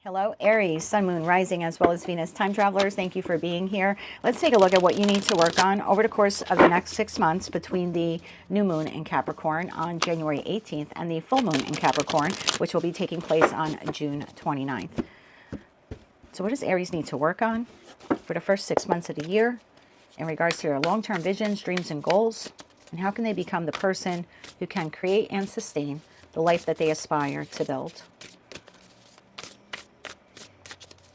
Hello, Aries, Sun, Moon, Rising, as well as Venus time travelers. Thank you for being here. Let's take a look at what you need to work on over the course of the next 6 months between the new moon in Capricorn on January 18th and the full moon in Capricorn, which will be taking place on June 29th. So what does Aries need to work on for the first 6 months of the year in regards to their long-term visions, dreams, and goals? And how can they become the person who can create and sustain the life that they aspire to build?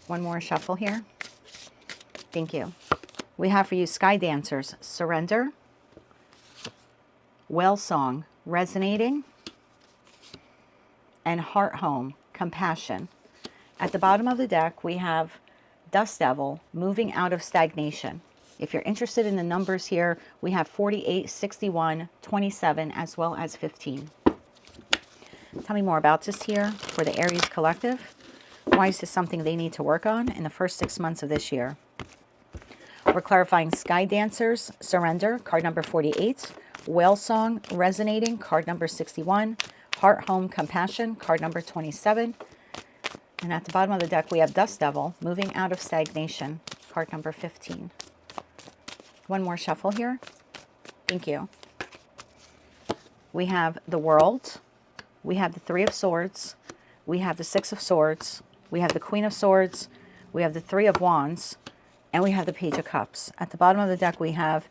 One more shuffle here. Thank you. We have for you Sky Dancers, Surrender, Whale Song, Resonating, and Heart Home, Compassion. At the bottom of the deck, we have Dust Devil, Moving Out of Stagnation. If you're interested in the numbers here, we have 48, 61, 27, as well as 15. Tell me more about this here for the Aries Collective. Why is this something they need to work on in the first 6 months of this year? We're clarifying Sky Dancers, Surrender, card number 48. Whale Song, Resonating, card number 61. Heart Home, Compassion, card number 27. And at the bottom of the deck, we have Dust Devil, Moving Out of Stagnation, card number 15. One more shuffle here. Thank you. We have the World. We have the Three of Swords. We have the Six of Swords. We have the Queen of Swords, we have the Three of Wands, and we have the Page of Cups. At the bottom of the deck, we have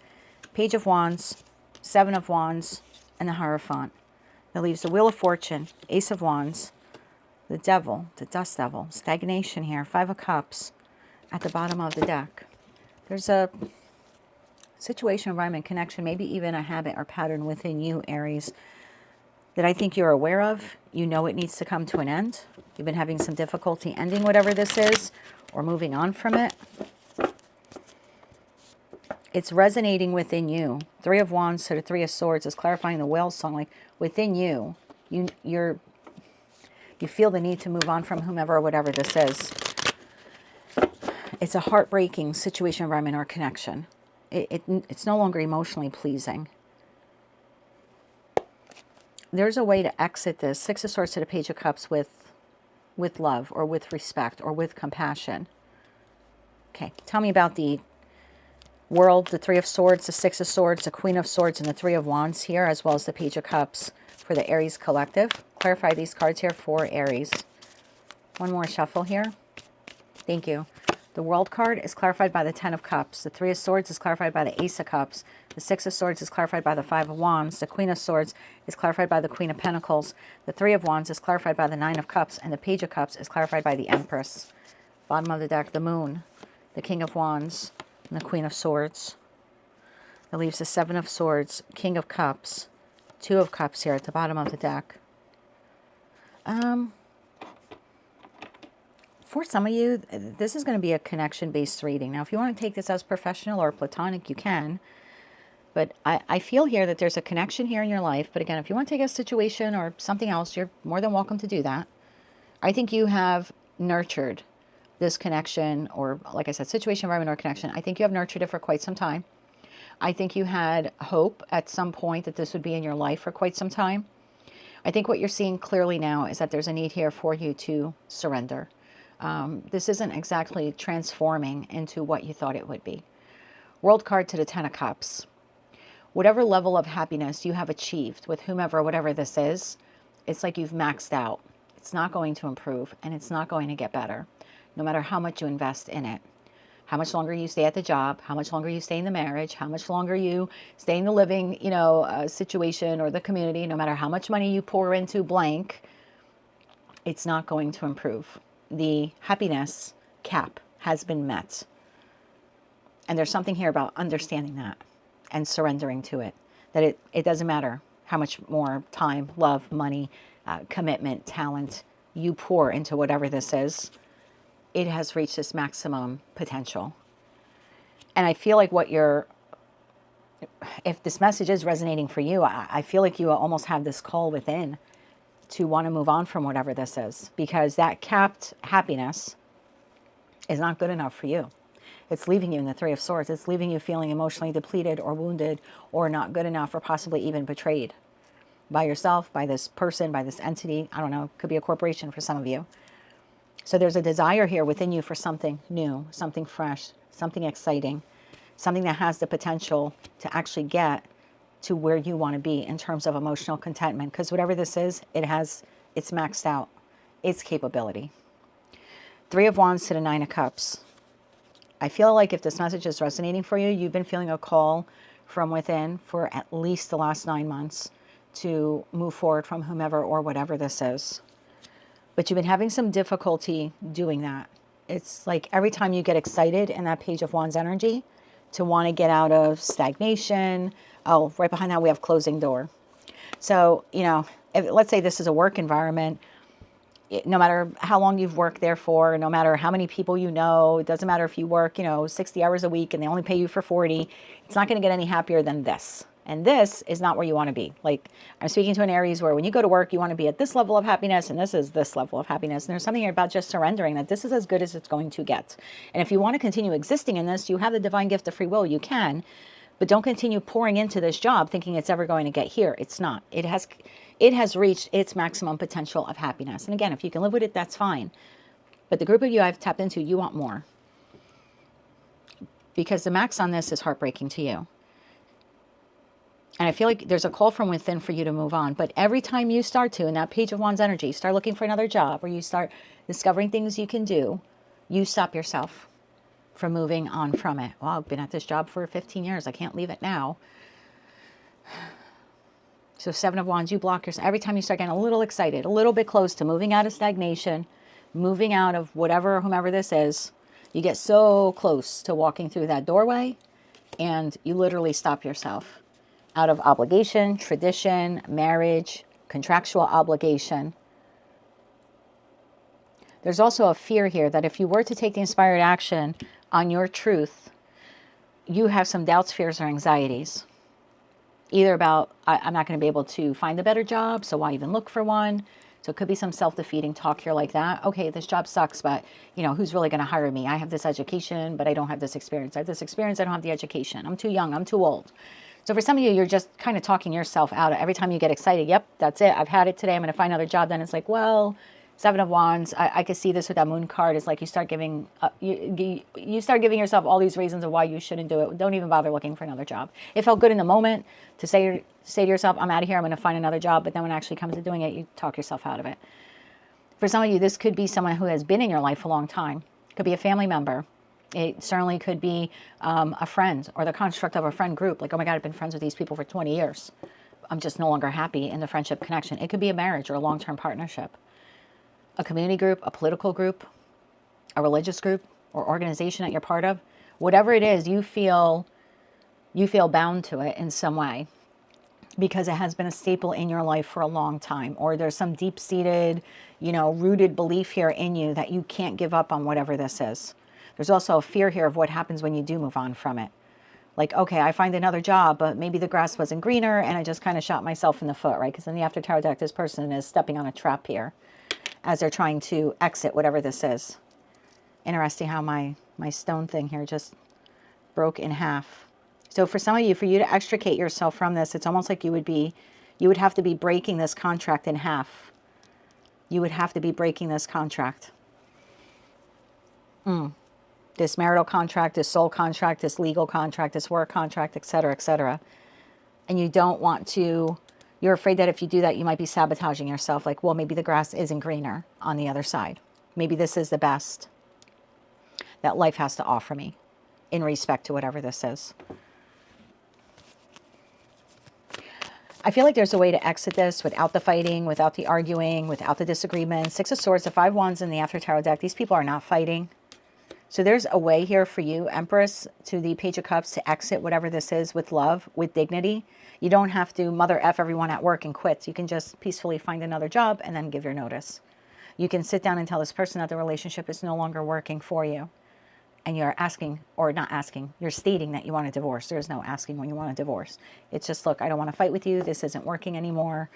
Page of Wands, Seven of Wands, and the Hierophant. That leaves the Wheel of Fortune, Ace of Wands, the Devil, the Dust Devil, stagnation here, Five of Cups at the bottom of the deck. There's a situation, environment, connection, maybe even a habit or pattern within you, Aries, that I think you're aware of. You know it needs to come to an end. You've been having some difficulty ending whatever this is or moving on from it. It's resonating within you. Three of Wands to the Three of Swords is clarifying the Whale Song. Like within you, you feel the need to move on from whomever or whatever this is. It's a heartbreaking situation, environment, or connection. It's no longer emotionally pleasing. There's a way to exit this. Six of Swords to the Page of Cups with love or with respect or with compassion. Okay, tell me about the World, the Three of Swords, the Six of Swords, the Queen of Swords, and the Three of Wands here, as well as the Page of Cups for the Aries Collective. Clarify these cards here for Aries. One more shuffle here. Thank you. The World card is clarified by the Ten of Cups. The Three of Swords is clarified by the Ace of Cups. The Six of Swords is clarified by the Five of Wands. The Queen of Swords is clarified by the Queen of Pentacles. The Three of Wands is clarified by the Nine of Cups. And the Page of Cups is clarified by the Empress. Bottom of the deck, the Moon, the King of Wands, and the Queen of Swords. That leaves the Seven of Swords, King of Cups, Two of Cups here at the bottom of the deck. For some of you, this is going to be a connection-based reading. Now, if you want to take this as professional or platonic, you can. But I feel here that there's a connection here in your life. But again, if you want to take a situation or something else, you're more than welcome to do that. I think you have nurtured this connection, or like I said, situation, environment, or connection. I think you have nurtured it for quite some time. I think you had hope at some point that this would be in your life for quite some time. I think what you're seeing clearly now is that there's a need here for you to surrender. This isn't exactly transforming into what you thought it would be. World card to the Ten of Cups. Whatever level of happiness you have achieved with whomever, whatever this is, it's like you've maxed out. It's not going to improve, and it's not going to get better, no matter how much you invest in it. How much longer you stay at the job, how much longer you stay in the marriage, how much longer you stay in the living, situation or the community, no matter how much money you pour into blank, it's not going to improve. The happiness cap has been met. And there's something here about understanding that and surrendering to it. That it doesn't matter how much more time, love, money, commitment, talent you pour into whatever this is. It has reached its maximum potential. And I feel like if this message is resonating for you, I feel like you almost have this call within to want to move on from whatever this is, because that capped happiness is not good enough for you. It's leaving you in the Three of Swords. It's leaving you feeling emotionally depleted or wounded or not good enough or possibly even betrayed by yourself, by this person, by this entity. I don't know, could be a corporation for some of you. So there's a desire here within you for something new, something fresh, something exciting, something that has the potential to actually get to where you want to be in terms of emotional contentment. Because whatever this is, it's maxed out, its capability. 3 of Wands to the 9 of Cups. I feel like if this message is resonating for you, you've been feeling a call from within for at least the last 9 months to move forward from whomever or whatever this is. But you've been having some difficulty doing that. It's like every time you get excited in that Page of Wands energy to want to get out of stagnation. Oh, right behind that we have closing door. So, you know, let's say this is a work environment. No matter how long you've worked there for, no matter how many people you know, it doesn't matter if you work, 60 hours a week and they only pay you for 40, it's not going to get any happier than this. And this is not where you want to be. Like, I'm speaking to an Aries where when you go to work, you want to be at this level of happiness, and this is this level of happiness. And there's something about just surrendering that this is as good as it's going to get. And if you want to continue existing in this, you have the divine gift of free will, you can, but don't continue pouring into this job thinking it's ever going to get here. It's not. It has reached its maximum potential of happiness. And again, if you can live with it, that's fine. But the group of you I've tapped into, you want more. Because the max on this is heartbreaking to you. And I feel like there's a call from within for you to move on. But every time you start to, in that Page of Wands energy, start looking for another job, or you start discovering things you can do, you stop yourself from moving on from it. Well, I've been at this job for 15 years. I can't leave it now. So 7 of Wands, you block yourself. Every time you start getting a little excited, a little bit close to moving out of stagnation, moving out of whatever, whomever this is, you get so close to walking through that doorway and you literally stop yourself out of obligation, tradition, marriage, contractual obligation. There's also a fear here that if you were to take the inspired action on your truth, you have some doubts, fears, or anxieties. Either about, I'm not going to be able to find a better job, so why even look for one? So it could be some self-defeating talk here like that. Okay, this job sucks, but who's really going to hire me? I have this education, but I don't have this experience. I have this experience, I don't have the education. I'm too young, I'm too old. So for some of you, you're just kind of talking yourself out. Every time you get excited, yep, that's it. I've had it today. I'm going to find another job. Then it's like, well, 7 of Wands. I could see this with that Moon card. It's like you start giving you start giving yourself all these reasons of why you shouldn't do it. Don't even bother looking for another job. It felt good in the moment to say to yourself, I'm out of here. I'm going to find another job. But then when it actually comes to doing it, you talk yourself out of it. For some of you, this could be someone who has been in your life a long time. It could be a family member. It certainly could be a friend or the construct of a friend group. Like, oh my God, I've been friends with these people for 20 years. I'm just no longer happy in the friendship connection. It could be a marriage or a long-term partnership. A community group, a political group, a religious group or organization that you're part of. Whatever it is, you feel bound to it in some way because it has been a staple in your life for a long time. Or there's some deep-seated, rooted belief here in you that you can't give up on whatever this is. There's also a fear here of what happens when you do move on from it. Like, okay, I find another job, but maybe the grass wasn't greener and I just kind of shot myself in the foot, right? Because in the After Tarot deck, this person is stepping on a trap here as they're trying to exit whatever this is. Interesting how my stone thing here just broke in half. So for some of you, for you to extricate yourself from this, it's almost like you would have to be breaking this contract in half. You would have to be breaking this contract. This marital contract, this soul contract, this legal contract, this work contract, etc., etc. And you don't want to, you're afraid that if you do that, you might be sabotaging yourself. Like, well, maybe the grass isn't greener on the other side. Maybe this is the best that life has to offer me in respect to whatever this is. I feel like there's a way to exit this without the fighting, without the arguing, without the disagreement. 6 of Swords, the 5 Wands in the After Tarot deck. These people are not fighting. So there's a way here for you, Empress, to the Page of Cups to exit whatever this is with love, with dignity. You don't have to mother F everyone at work and quit. You can just peacefully find another job and then give your notice. You can sit down and tell this person that the relationship is no longer working for you. And you're asking, or not asking, you're stating that you want a divorce. There's no asking when you want a divorce. It's just, look, I don't want to fight with you. This isn't working anymore.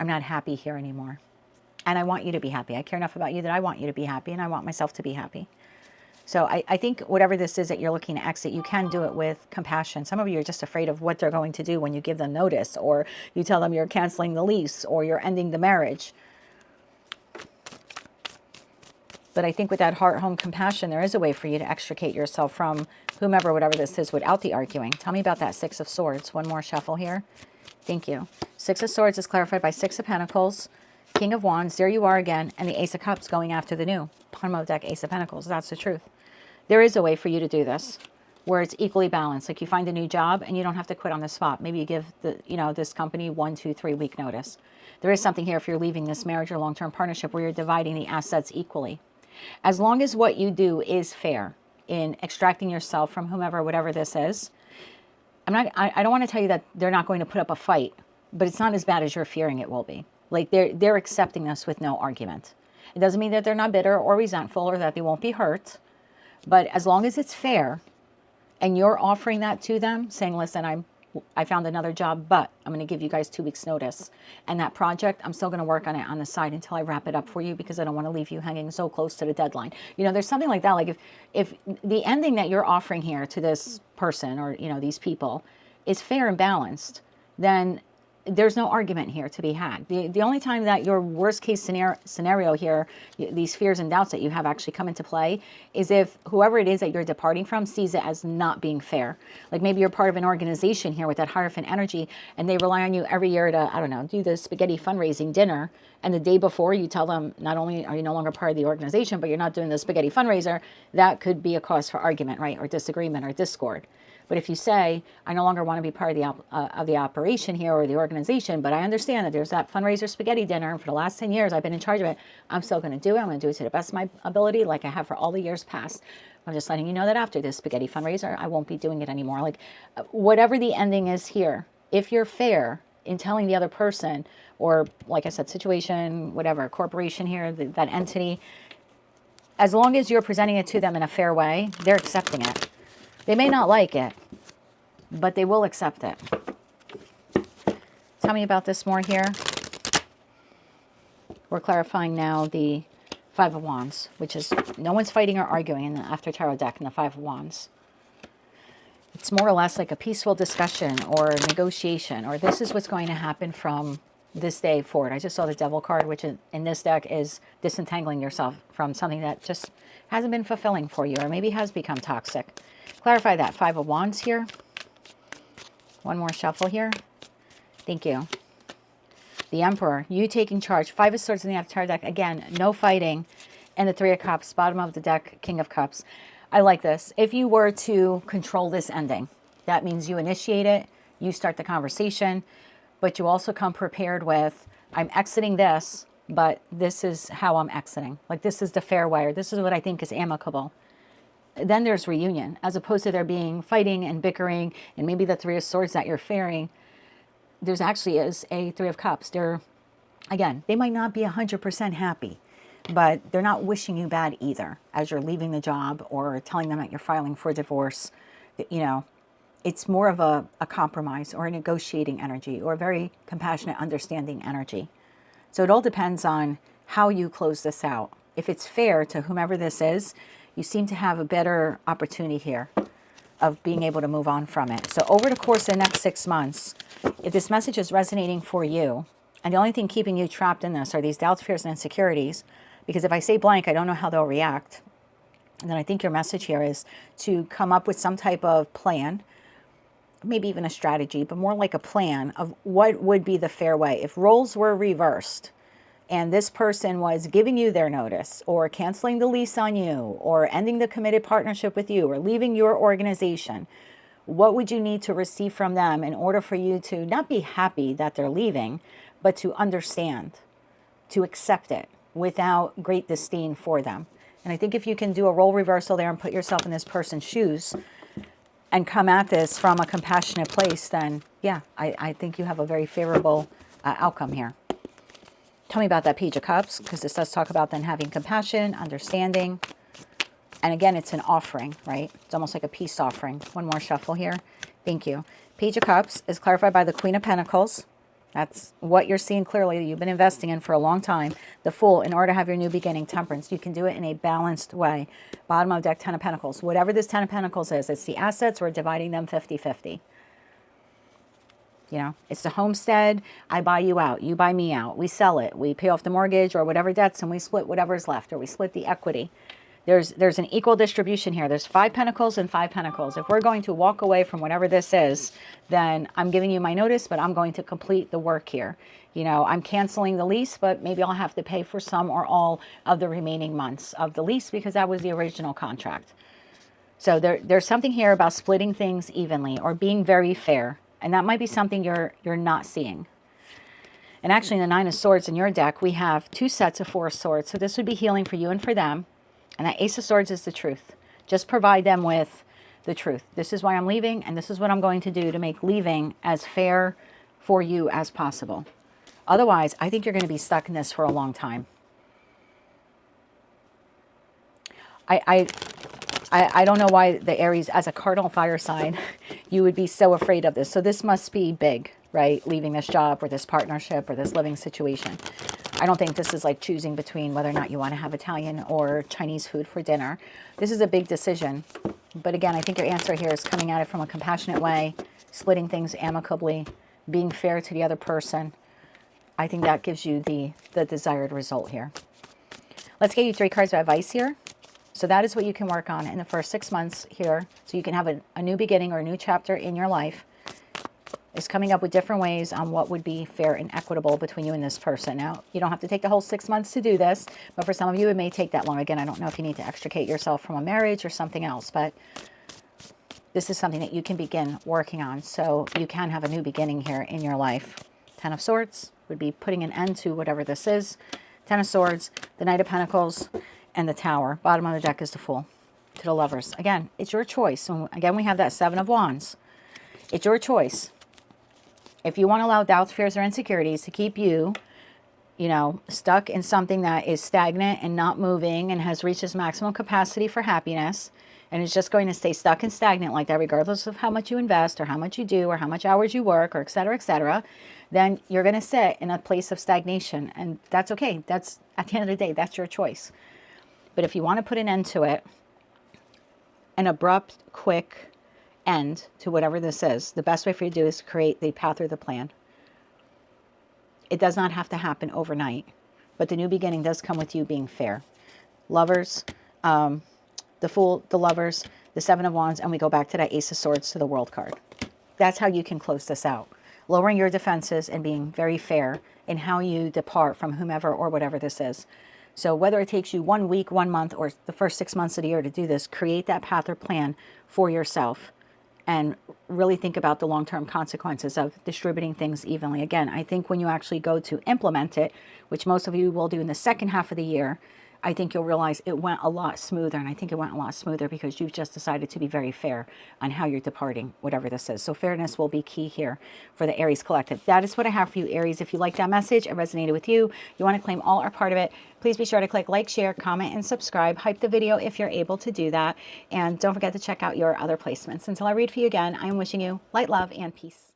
I'm not happy here anymore. And I want you to be happy. I care enough about you that I want you to be happy, and I want myself to be happy. So I think whatever this is that you're looking to exit, you can do it with compassion. Some of you are just afraid of what they're going to do when you give them notice, or you tell them you're canceling the lease, or you're ending the marriage. But I think with that heart, home, compassion, there is a way for you to extricate yourself from whomever, whatever this is, without the arguing. Tell me about that Six of Swords. One more shuffle here. Thank you. Six of Swords is clarified by Six of Pentacles, King of Wands, there you are again, and the Ace of Cups going after the new. Bottom of deck, Ace of Pentacles. That's the truth. There is a way for you to do this where it's equally balanced. Like you find a new job and you don't have to quit on the spot. Maybe you give the, this company 1, 2, 3 week notice. There is something here if you're leaving this marriage or long-term partnership where you're dividing the assets equally. As long as what you do is fair in extracting yourself from whomever, whatever this is, I don't want to tell you that they're not going to put up a fight, but it's not as bad as you're fearing it will be. Like they're accepting this with no argument. It doesn't mean that they're not bitter or resentful or that they won't be hurt, but as long as it's fair and you're offering that to them, saying, listen, I found another job, but I'm going to give you guys 2 weeks notice. And that project, I'm still going to work on it on the side until I wrap it up for you because I don't want to leave you hanging so close to the deadline. There's something like that. Like if the ending that you're offering here to this person or, these people is fair and balanced, then there's no argument here to be had. The only time that your worst case scenario here, these fears and doubts that you have actually come into play, is if whoever it is that you're departing from sees it as not being fair. Like maybe you're part of an organization here with that Hierophant energy and they rely on you every year to, I don't know, do the spaghetti fundraising dinner. And the day before you tell them not only are you no longer part of the organization, but you're not doing the spaghetti fundraiser, that could be a cause for argument, right? Or disagreement or discord. But if you say, I no longer want to be part of the operation here or the organization, but I understand that there's that fundraiser spaghetti dinner, and for the last 10 years I've been in charge of it, I'm still going to do it. I'm going to do it to the best of my ability like I have for all the years past. I'm just letting you know that after this spaghetti fundraiser, I won't be doing it anymore. Like whatever the ending is here, if you're fair in telling the other person, or like I said, situation, whatever, corporation here, that entity, as long as you're presenting it to them in a fair way, they're accepting it. They may not like it, but they will accept it. Tell me about this more here. We're clarifying now the Five of Wands, which is no one's fighting or arguing in the After Tarot deck in the Five of Wands. It's more or less like a peaceful discussion or negotiation, or this is what's going to happen from this day forward. I just saw the Devil card, which in this deck is disentangling yourself from something that just hasn't been fulfilling for you or maybe has become toxic. Clarify that. Five of Wands here. One more shuffle here. Thank you. The Emperor, you taking charge. Five of Swords in the After Tarot deck. Again, no fighting. And the Three of Cups, bottom of the deck, King of Cups. I like this. If you were to control this ending, that means you initiate it, you start the conversation, but you also come prepared with, I'm exiting this, but this is how I'm exiting. Like this is the fair way, or this is what I think is amicable. Then there's reunion, as opposed to there being fighting and bickering and maybe the Three of Swords that you're fearing. There's actually is a Three of Cups. Again, they might not be 100% happy, but they're not wishing you bad either as you're leaving the job or telling them that you're filing for divorce. It's more of a compromise or a negotiating energy or a very compassionate, understanding energy. So it all depends on how you close this out. If it's fair to whomever this is, you seem to have a better opportunity here of being able to move on from it. So over the course of the next 6 months, if this message is resonating for you, and the only thing keeping you trapped in this are these doubts, fears, and insecurities, because if I say blank, I don't know how they'll react. And then I think your message here is to come up with some type of plan, maybe even a strategy, but more like a plan of what would be the fair way. If roles were reversed, and this person was giving you their notice or canceling the lease on you or ending the committed partnership with you or leaving your organization, what would you need to receive from them in order for you to not be happy that they're leaving, but to understand, to accept it without great disdain for them? And I think if you can do a role reversal there and put yourself in this person's shoes and come at this from a compassionate place, then yeah, I think you have a very favorable outcome here. Tell me about that Page of Cups, because this does talk about then having compassion, understanding. And again, it's an offering, right? It's almost like a peace offering. One more shuffle here. Thank you. Page of Cups is clarified by the Queen of Pentacles. That's what you're seeing clearly that you've been investing in for a long time. The Fool, in order to have your new beginning, Temperance. You can do it in a balanced way. Bottom of deck, Ten of Pentacles. Whatever this Ten of Pentacles is, it's the assets, we're dividing them 50-50. You know, it's the homestead. I buy you out. You buy me out. We sell it. We pay off the mortgage or whatever debts, and we split whatever's left, or we split the equity. There's an equal distribution here. There's 5 pentacles and 5 pentacles. If we're going to walk away from whatever this is, then I'm giving you my notice, but I'm going to complete the work here. You know, I'm canceling the lease, but maybe I'll have to pay for some or all of the remaining months of the lease because that was the original contract. So there's something here about splitting things evenly or being very fair. And that might be something you're not seeing. And actually in the 9 of Swords in your deck, we have 2 sets of 4 swords. So this would be healing for you and for them. And that Ace of Swords is the truth. Just provide them with the truth. This is why I'm leaving, and this is what I'm going to do to make leaving as fair for you as possible. Otherwise, I think you're going to be stuck in this for a long time. I don't know why the Aries, as a cardinal fire sign, you would be so afraid of this. So this must be big, right? Leaving this job or this partnership or this living situation. I don't think this is like choosing between whether or not you want to have Italian or Chinese food for dinner. This is a big decision. But again, I think your answer here is coming at it from a compassionate way, splitting things amicably, being fair to the other person. I think that gives you the desired result here. Let's get you 3 cards of advice here. So that is what you can work on in the first 6 months here. So you can have a new beginning or a new chapter in your life. Is coming up with different ways on what would be fair and equitable between you and this person. Now, you don't have to take the whole 6 months to do this, but for some of you, it may take that long. Again, I don't know if you need to extricate yourself from a marriage or something else, but this is something that you can begin working on. So you can have a new beginning here in your life. 10 of Swords would be putting an end to whatever this is. 10 of Swords, the Knight of Pentacles, and the Tower. Bottom of the deck is the Fool. To the Lovers. Again, it's your choice. So again, we have that 7 of Wands. It's your choice. If you want to allow doubts, fears, or insecurities to keep you, you know, stuck in something that is stagnant and not moving and has reached its maximum capacity for happiness, and is just going to stay stuck and stagnant like that, regardless of how much you invest or how much you do or how much hours you work or et cetera, then you're going to sit in a place of stagnation. And that's okay. That's, at the end of the day, that's your choice. But if you want to put an end to it, an abrupt, quick end to whatever this is, the best way for you to do is create the path or the plan. It does not have to happen overnight, but the new beginning does come with you being fair. Lovers, the Fool, the Lovers, the 7 of Wands, and we go back to that Ace of Swords to the World card. That's how you can close this out. Lowering your defenses and being very fair in how you depart from whomever or whatever this is. So whether it takes you 1 week, 1 month, or the first 6 months of the year to do this, create that path or plan for yourself. And really think about the long-term consequences of distributing things evenly. Again, I think when you actually go to implement it, which most of you will do in the second half of the year, I think you'll realize it went a lot smoother. And I think it went a lot smoother because you've just decided to be very fair on how you're departing, whatever this is. So fairness will be key here for the Aries Collective. That is what I have for you, Aries. If you like that message, it resonated with you, you want to claim all or part of it, please be sure to click like, share, comment, and subscribe. Hype the video if you're able to do that. And don't forget to check out your other placements. Until I read for you again, I am wishing you light, love, and peace.